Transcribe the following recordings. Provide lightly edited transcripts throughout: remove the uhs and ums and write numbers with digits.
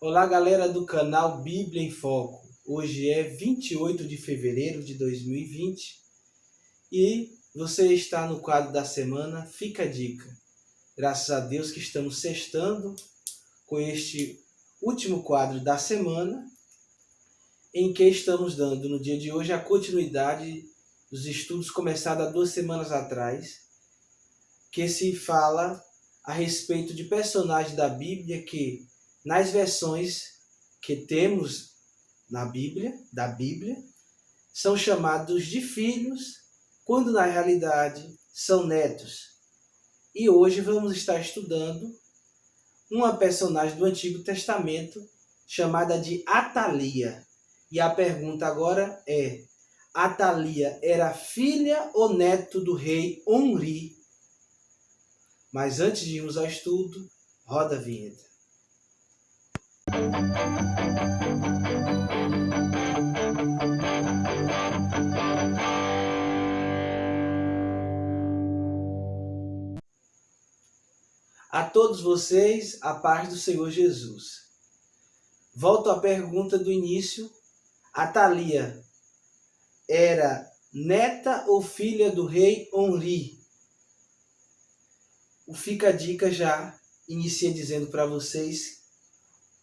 Olá, galera do canal Bíblia em Foco. Hoje é 28 de fevereiro de 2020 e você está no quadro da semana Fica a Dica. Graças a Deus que estamos sextando com este último quadro da semana, em que estamos dando no dia de hoje a continuidade dos estudos começados há 2 semanas atrás, que se fala a respeito de personagens da Bíblia que, nas versões que temos da Bíblia, são chamados de filhos, quando na realidade são netos. E hoje vamos estar estudando uma personagem do Antigo Testamento chamada de Atalia. E a pergunta agora é: Atalia era filha ou neto do rei Omri? Mas antes de irmos ao estudo, roda a vinheta. A todos vocês, a paz do Senhor Jesus. Volto à pergunta do início. Atalia era neta ou filha do rei Omri? O Fica a Dica já inicia dizendo para vocês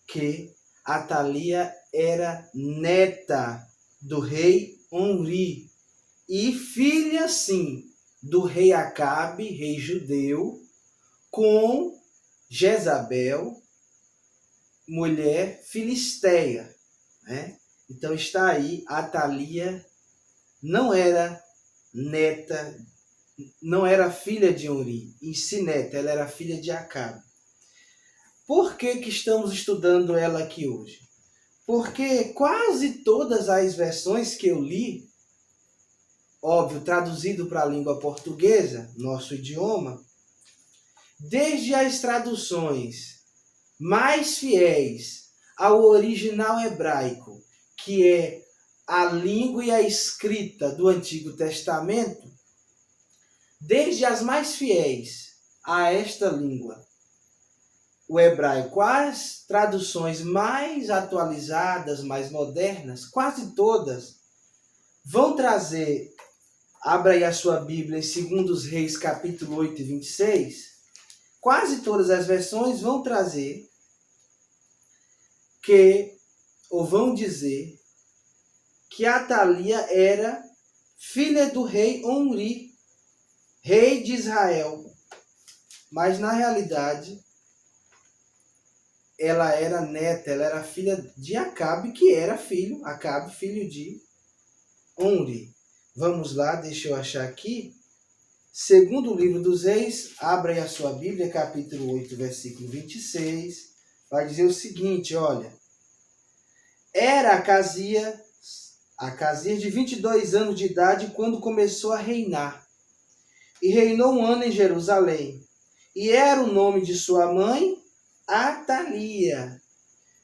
que Atalia era neta do rei Omri e filha, sim, do rei Acabe, rei judeu, com Jezabel, mulher filisteia, né? Então está aí, Atalia não era neta, não era filha de Omri, e se neta, ela era filha de Acabe. Por que estamos estudando ela aqui hoje? Porque quase todas as versões que eu li, óbvio, traduzido para a língua portuguesa, nosso idioma, desde as traduções mais fiéis ao original hebraico, que é a língua e a escrita do Antigo Testamento, desde as mais fiéis a esta língua, o hebraico, as traduções mais atualizadas, mais modernas, quase todas, vão trazer, abra aí a sua Bíblia em 2 Reis, capítulo 8 e 26, quase todas as versões vão trazer ou vão dizer que Atalia era filha do rei Omri, rei de Israel. Mas na realidade, ela era neta, ela era filha de Acabe, que era Acabe, filho de Omri. Vamos lá, deixa eu achar aqui. Segundo livro dos Reis, abra aí a sua Bíblia, capítulo 8, versículo 26. Vai dizer o seguinte, olha. Era Acasias de 22 anos de idade quando começou a reinar. E reinou 1 ano em Jerusalém. E era o nome de sua mãe, Atalia,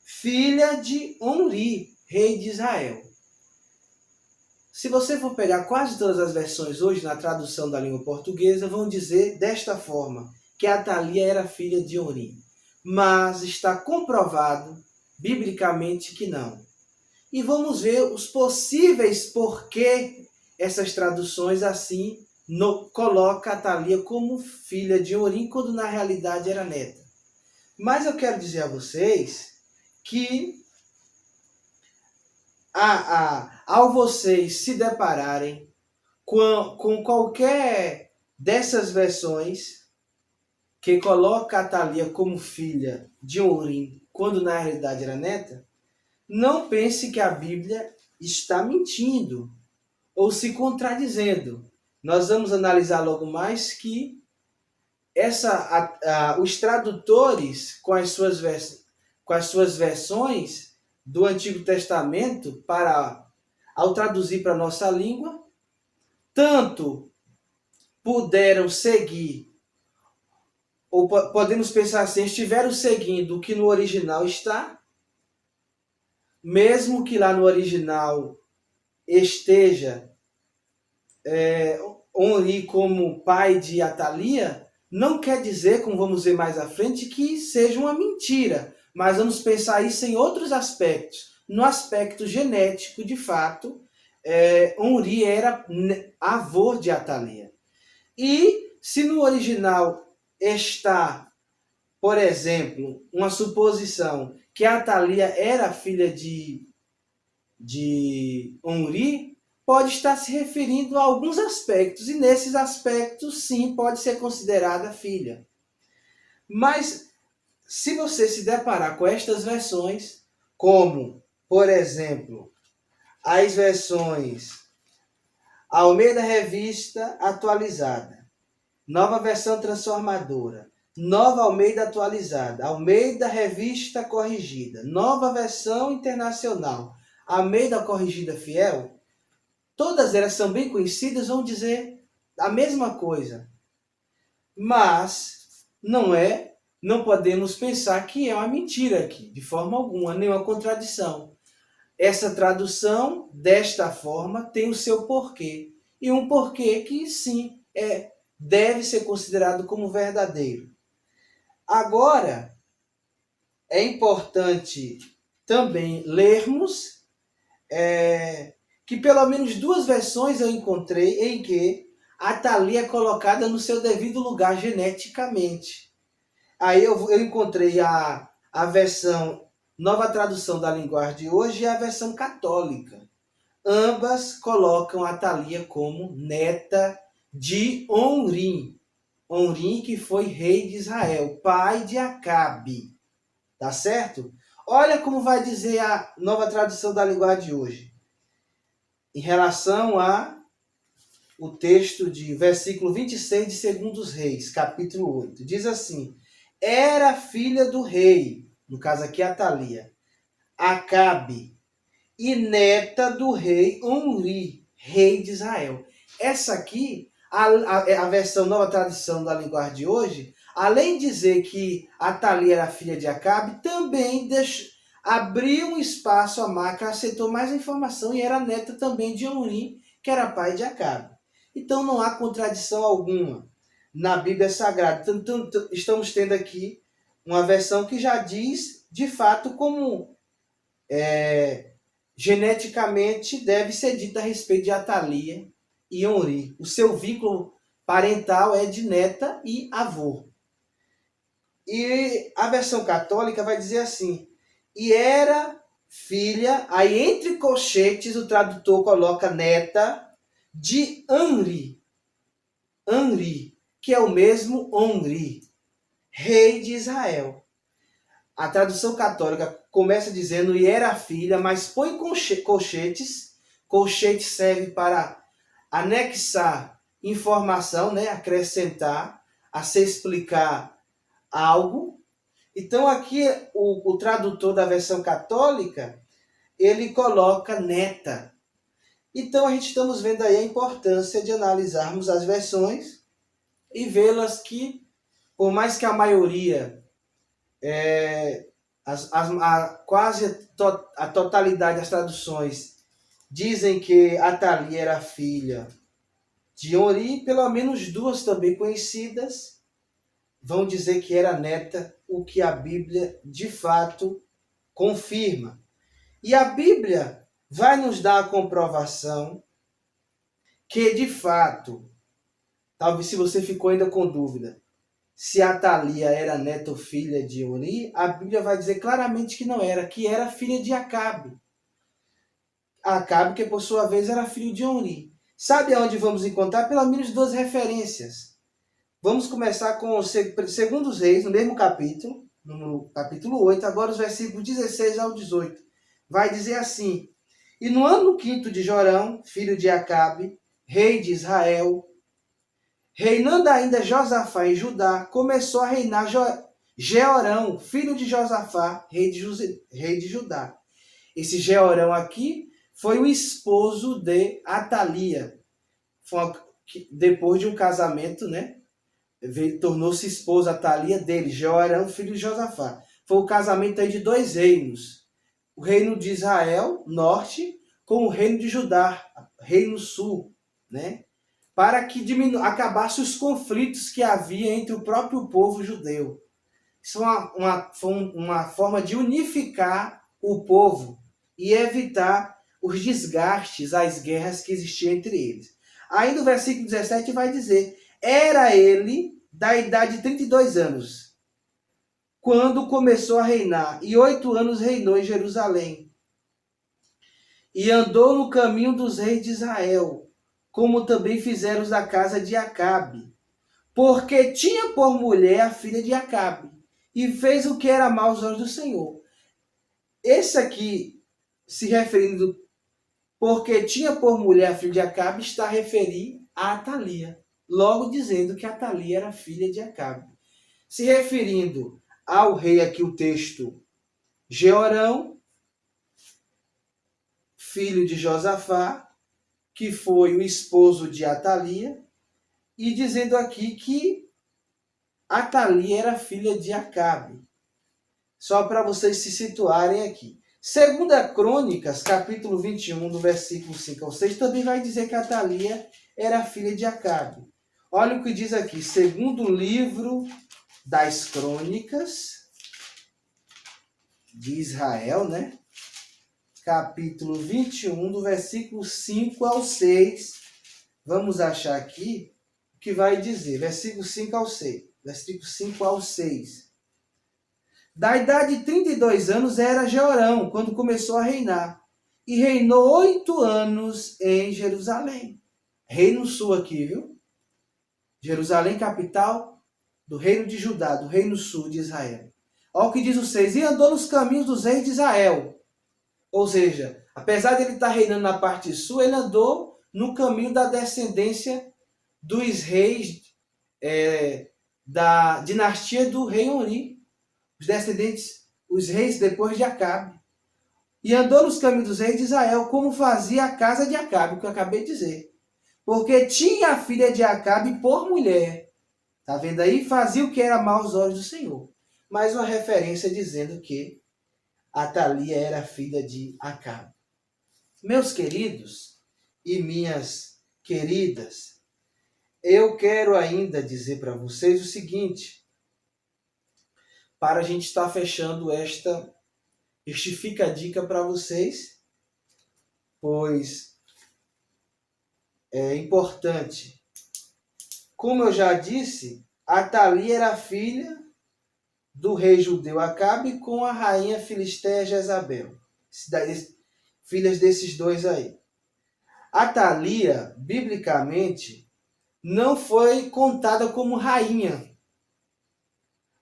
filha de Omri, rei de Israel. Se você for pegar quase todas as versões hoje na tradução da língua portuguesa, vão dizer desta forma, que Atalia era filha de Omri. Mas está comprovado, biblicamente, que não. E vamos ver os possíveis porquê essas traduções assim colocam Atalia como filha de Omri, quando na realidade era neta. Mas eu quero dizer a vocês que ao vocês se depararem com qualquer dessas versões que coloca Atalia como filha de Omri, quando na realidade era neta, não pense que a Bíblia está mentindo ou se contradizendo. Nós vamos analisar logo mais que os tradutores, com as suas versões do Antigo Testamento, ao traduzir para a nossa língua, tanto puderam seguir, ou podemos pensar assim, estiveram seguindo o que no original está, mesmo que lá no original esteja Omri como pai de Atalia, não quer dizer, como vamos ver mais à frente, que seja uma mentira. mas vamos pensar isso em outros aspectos. No aspecto genético, de fato, Onri era avô de Atalia. E se no original está, por exemplo, uma suposição que Atalia era filha de Onri, pode estar se referindo a alguns aspectos, e nesses aspectos, sim, pode ser considerada filha. Mas, se você se deparar com estas versões, como, por exemplo, as versões Almeida Revista Atualizada, Nova Versão Transformadora, Nova Almeida Atualizada, Almeida Revista Corrigida, Nova Versão Internacional, Almeida Corrigida Fiel, todas elas são bem conhecidas, vão dizer a mesma coisa. Mas não podemos pensar que é uma mentira aqui, de forma alguma, nenhuma contradição. Essa tradução, desta forma, tem o seu porquê. E um porquê que, sim, deve ser considerado como verdadeiro. Agora, é importante também lermos que pelo menos duas versões eu encontrei em que Atalia é colocada no seu devido lugar geneticamente. Aí eu encontrei a versão Nova Tradução da Linguagem de Hoje e a versão católica. Ambas colocam Atalia como neta de Onri. Onri, que foi rei de Israel, pai de Acabe. Tá certo? Olha como vai dizer a Nova Tradução da Linguagem de Hoje. Em relação a o texto de versículo 26 de 2 Reis, capítulo 8. Diz assim: era filha do rei, no caso aqui Atalia, Acabe, e neta do rei Onri, rei de Israel. Essa aqui, a versão Nova Tradução da Linguagem de Hoje, além de dizer que Atalia era filha de Acabe, também abriu um espaço a mais, acrescentou mais informação e era neta também de Onri, que era pai de Acabe. Então não há contradição alguma na Bíblia Sagrada. Estamos tendo aqui uma versão que já diz, de fato, como geneticamente deve ser dito a respeito de Atalia e Onri. O seu vínculo parental é de neta e avô. E a versão católica vai dizer assim: e era filha, aí entre colchetes o tradutor coloca neta de Anri. Anri, que é o mesmo Onri, rei de Israel. A tradução católica começa dizendo e era filha, mas põe colchetes. Colchete serve para anexar informação, né? Acrescentar, a se explicar algo. Então aqui o tradutor da versão católica, ele coloca neta. Então a gente estamos vendo aí a importância de analisarmos as versões e vê-las que, por mais que a maioria, quase a totalidade das traduções dizem que Atalia era filha de Onri, pelo menos duas também conhecidas vão dizer que era neta, o que a Bíblia de fato confirma. E a Bíblia vai nos dar a comprovação que, de fato, talvez se você ficou ainda com dúvida, se Atalia era neta ou filha de Onri, a Bíblia vai dizer claramente que não era, que era filha de Acabe. Acabe, que por sua vez era filho de Onri. Sabe aonde vamos encontrar? Pelo menos duas referências. Vamos começar com os Segundos Reis, no mesmo capítulo, no capítulo 8, agora os versículos 16 ao 18. Vai dizer assim: e no ano 5º de Jorão, filho de Acabe, rei de Israel, reinando ainda Josafá em Judá, começou a reinar Jeorão, filho de Josafá, rei de Judá. Esse Jeorão aqui foi o esposo de Atalia. Depois de um casamento, né? Tornou-se esposa Atalia dele, Jeorão, filho de Josafá. Foi o casamento aí de dois reinos. O reino de Israel, norte, com o reino de Judá, reino sul, né? Para que acabasse os conflitos que havia entre o próprio povo judeu. Isso foi uma forma de unificar o povo e evitar os desgastes, as guerras que existiam entre eles. Aí no versículo 17 vai dizer: era ele da idade de 32 anos, quando começou a reinar, e 8 anos reinou em Jerusalém. E andou no caminho dos reis de Israel, como também fizeram os da casa de Acabe, porque tinha por mulher a filha de Acabe, e fez o que era mal aos olhos do Senhor. Esse aqui, se referindo, porque tinha por mulher a filha de Acabe, está a referir a Atalia, logo dizendo que Atalia era filha de Acabe. Se referindo ao rei aqui, o texto, Jeorão, filho de Josafá, que foi o esposo de Atalia, e dizendo aqui que Atalia era filha de Acabe. Só para vocês se situarem aqui. Segunda Crônicas, capítulo 21, do versículo 5 ao 6, também vai dizer que Atalia era filha de Acabe. Olha o que diz aqui, segundo livro das Crônicas de Israel, né? Capítulo 21, do versículo 5 ao 6. Vamos achar aqui o que vai dizer, versículo 5 ao 6. Versículo 5 ao 6. Da idade de 32 anos era Jeorão, quando começou a reinar. E reinou 8 anos em Jerusalém. Reino sul aqui, viu? Jerusalém, capital do reino de Judá, do reino sul de Israel. Olha o que diz o 6. E andou nos caminhos dos reis de Israel. Ou seja, apesar de ele estar reinando na parte sul, ele andou no caminho da descendência dos reis da dinastia do rei Onri. Os descendentes, os reis depois de Acabe. E andou nos caminhos dos reis de Israel, como fazia a casa de Acabe, que eu acabei de dizer. Porque tinha a filha de Acabe por mulher. Está vendo aí? Fazia o que era mal aos olhos do Senhor. Mais uma referência dizendo que Atalia era filha de Acabe. Meus queridos e minhas queridas, eu quero ainda dizer para vocês o seguinte, para a gente estar fechando este fica a dica para vocês, pois é importante. Como eu já disse, Atalia era filha do rei judeu Acabe com a rainha filisteia Jezabel. Filhas desses dois aí. Atalia, biblicamente, não foi contada como rainha,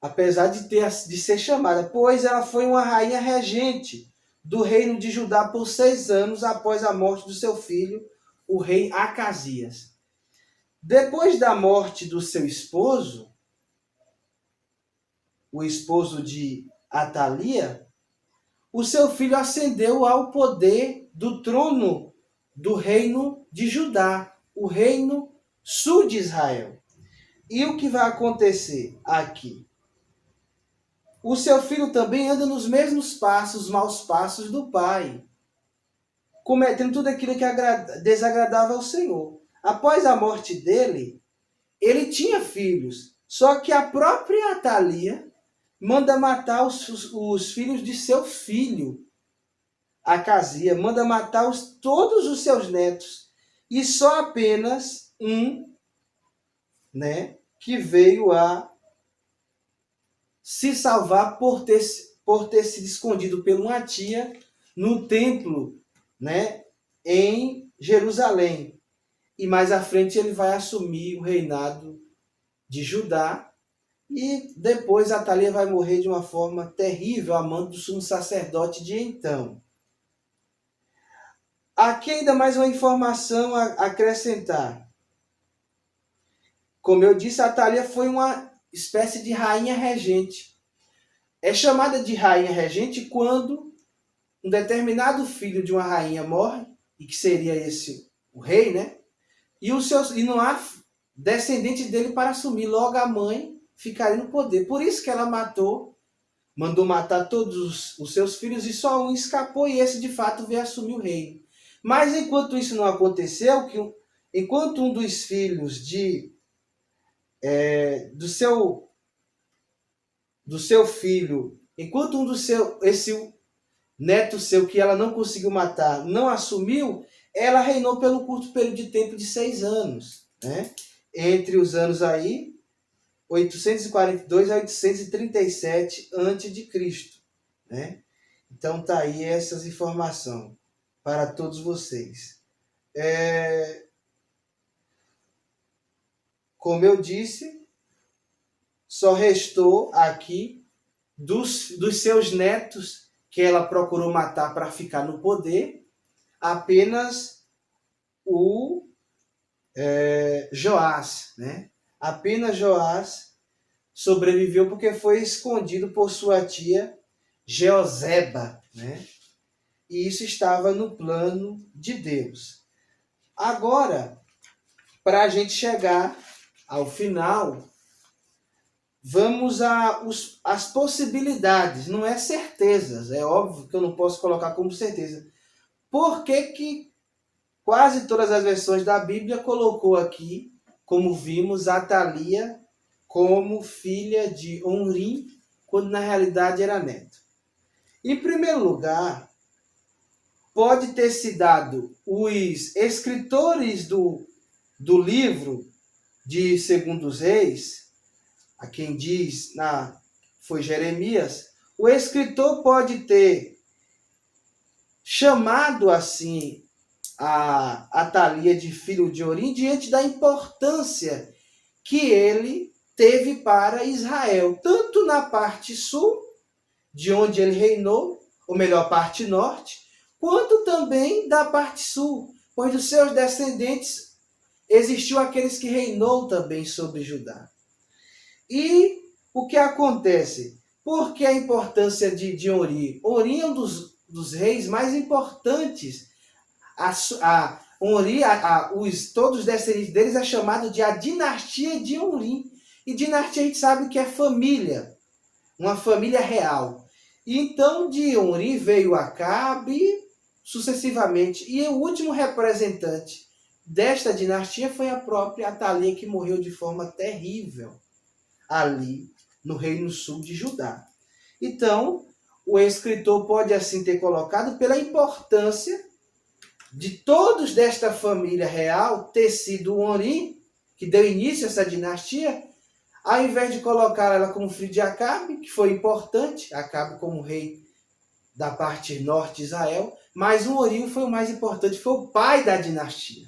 apesar de ser chamada, pois ela foi uma rainha regente do reino de Judá por 6 anos após a morte do seu filho, o rei Acasias. Depois da morte do seu esposo, o esposo de Atalia, o seu filho ascendeu ao poder do trono do reino de Judá, o reino sul de Israel. E o que vai acontecer aqui? O seu filho também anda nos mesmos passos, maus passos do pai, cometendo tudo aquilo que desagradava ao Senhor. Após a morte dele, ele tinha filhos, só que a própria Atalia manda matar os filhos de seu filho, Acasias, manda matar todos os seus netos, e só apenas um, né, que veio a se salvar por ter sido escondido por uma tia no templo, né, em Jerusalém. E mais à frente ele vai assumir o reinado de Judá. E depois Atalia vai morrer de uma forma terrível, a mão do sumo sacerdote de então. Aqui ainda mais uma informação a acrescentar. Como eu disse, Atalia foi uma espécie de rainha regente. É chamada de rainha regente quando um determinado filho de uma rainha morre, e que seria esse o rei, né? E não há descendente dele para assumir, logo a mãe ficaria no poder. Por isso que ela mandou matar todos os seus filhos e só um escapou, e esse de fato veio assumir o reino. Mas enquanto isso não aconteceu, enquanto um dos filhos do seu do seu filho, enquanto esse neto seu que ela não conseguiu matar não assumiu, ela reinou pelo curto período de tempo de 6 anos, né? Entre os anos aí 842 a 837 a.C., né? Então tá aí essas informações para todos vocês. Como eu disse, só restou aqui dos seus netos que ela procurou matar para ficar no poder, apenas o Joás, né? Apenas Joás sobreviveu porque foi escondido por sua tia Jeoseba, né? E isso estava no plano de Deus. Agora, para a gente chegar ao final, vamos às possibilidades, não é certezas. É óbvio que eu não posso colocar como certeza. Por que quase todas as versões da Bíblia colocou aqui, como vimos, Atalia como filha de Onrim, quando na realidade era neta? Em primeiro lugar, pode ter se dado os escritores do livro de Segundo os Reis, a quem diz foi Jeremias, o escritor pode ter chamado assim a Atalia de filho de Orim diante da importância que ele teve para Israel, tanto na parte sul, de onde ele reinou, ou melhor, parte norte, quanto também da parte sul, pois dos seus descendentes existiu aqueles que reinou também sobre Judá. E o que acontece? Por que a importância de Orim? Orim é um dos reis mais importantes. Orim, todos os descendentes deles é chamado de a dinastia de Orim. E dinastia a gente sabe que é família, uma família real. E então de Orim veio Acabe sucessivamente. E o último representante desta dinastia foi a própria Atalia, que morreu de forma terrível ali no Reino Sul de Judá. Então, o escritor pode assim ter colocado pela importância de todos desta família real ter sido Orim, que deu início a essa dinastia, ao invés de colocar ela como filho de Acabe, que foi importante, Acabe como rei da parte norte de Israel, mas o Orim foi o mais importante, foi o pai da dinastia.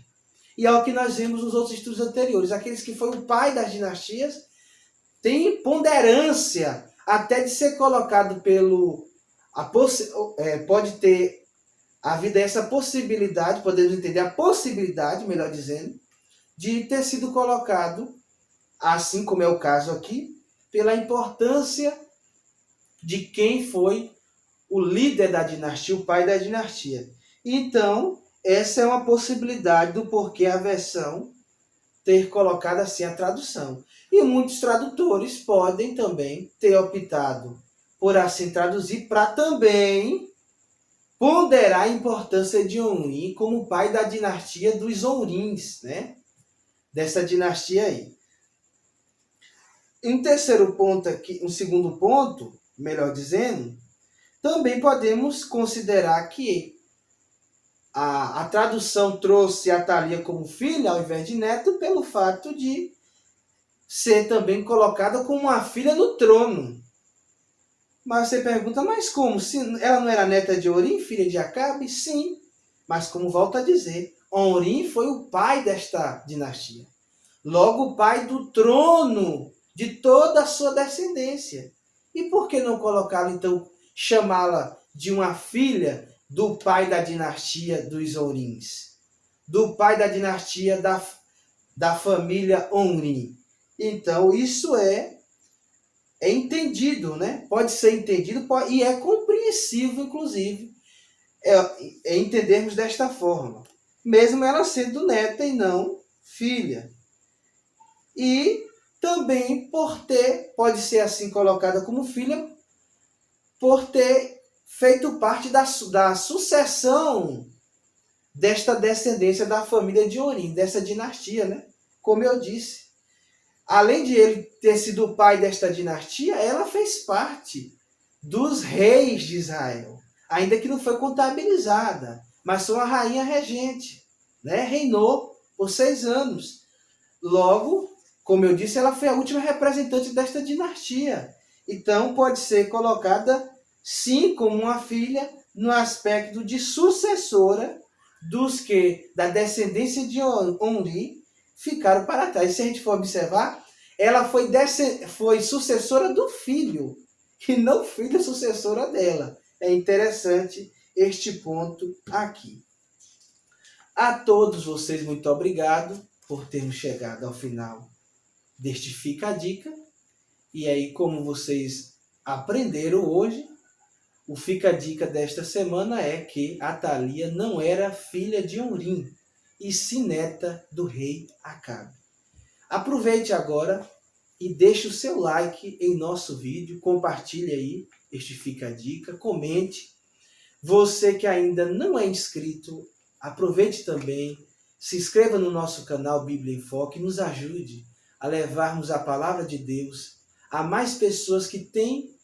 E é o que nós vimos nos outros estudos anteriores. Aqueles que foi o pai das dinastias têm ponderância até de ser colocado pode ter havido essa possibilidade, podemos entender a possibilidade, melhor dizendo, de ter sido colocado, assim como é o caso aqui, pela importância de quem foi o líder da dinastia, o pai da dinastia. Então, essa é uma possibilidade do porquê a versão ter colocado assim a tradução. E muitos tradutores podem também ter optado por assim traduzir para também ponderar a importância de Orim como pai da dinastia dos Orins, né? Dessa dinastia aí. Em terceiro ponto aqui, um segundo ponto, melhor dizendo, também podemos considerar que a tradução trouxe Atalia como filha ao invés de neto pelo fato de ser também colocada como uma filha no trono. Mas você pergunta, mas como? Se ela não era neta de Orim, filha de Acabe? Sim, mas como volto a dizer, Orim foi o pai desta dinastia. Logo, o pai do trono de toda a sua descendência. E por que não colocá-la, então, chamá-la de uma filha do pai da dinastia dos Orins? Do pai da dinastia da família Orim. Então, isso é entendido, né? Pode ser entendido e é compreensível, inclusive, entendermos desta forma. Mesmo ela sendo neta e não filha. E também pode ser assim colocada como filha, por ter feito parte da sucessão desta descendência da família de Orim, dessa dinastia, né? Como eu disse. além de ele ter sido o pai desta dinastia, ela fez parte dos reis de Israel, ainda que não foi contabilizada, mas foi uma rainha regente, né? Reinou por 6 anos. Logo, como eu disse, ela foi a última representante desta dinastia. Então, pode ser colocada, sim, como uma filha, no aspecto de sucessora dos que, da descendência de Omri, ficaram para trás. Se a gente for observar, ela foi sucessora do filho, e não filha sucessora dela. É interessante este ponto aqui. A todos vocês, muito obrigado por termos chegado ao final deste Fica a Dica. E aí, como vocês aprenderam hoje, o Fica a Dica desta semana é que Atalia não era filha de Omrim, e sim neta do rei Acabe. Aproveite agora e deixe o seu like em nosso vídeo, compartilhe aí este Fica a Dica, comente. Você que ainda não é inscrito, aproveite também, se inscreva no nosso canal Bíblia em Foco e nos ajude a levarmos a palavra de Deus a mais pessoas que têm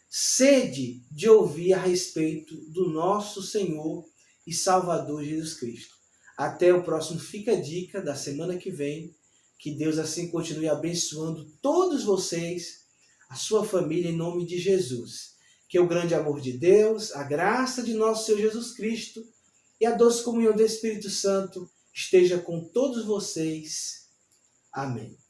sede de ouvir a respeito do nosso Senhor e Salvador Jesus Cristo. Até o próximo Fica a Dica da semana que vem. Que Deus assim continue abençoando todos vocês, a sua família, em nome de Jesus. Que o grande amor de Deus, a graça de nosso Senhor Jesus Cristo e a doce comunhão do Espírito Santo esteja com todos vocês. Amém.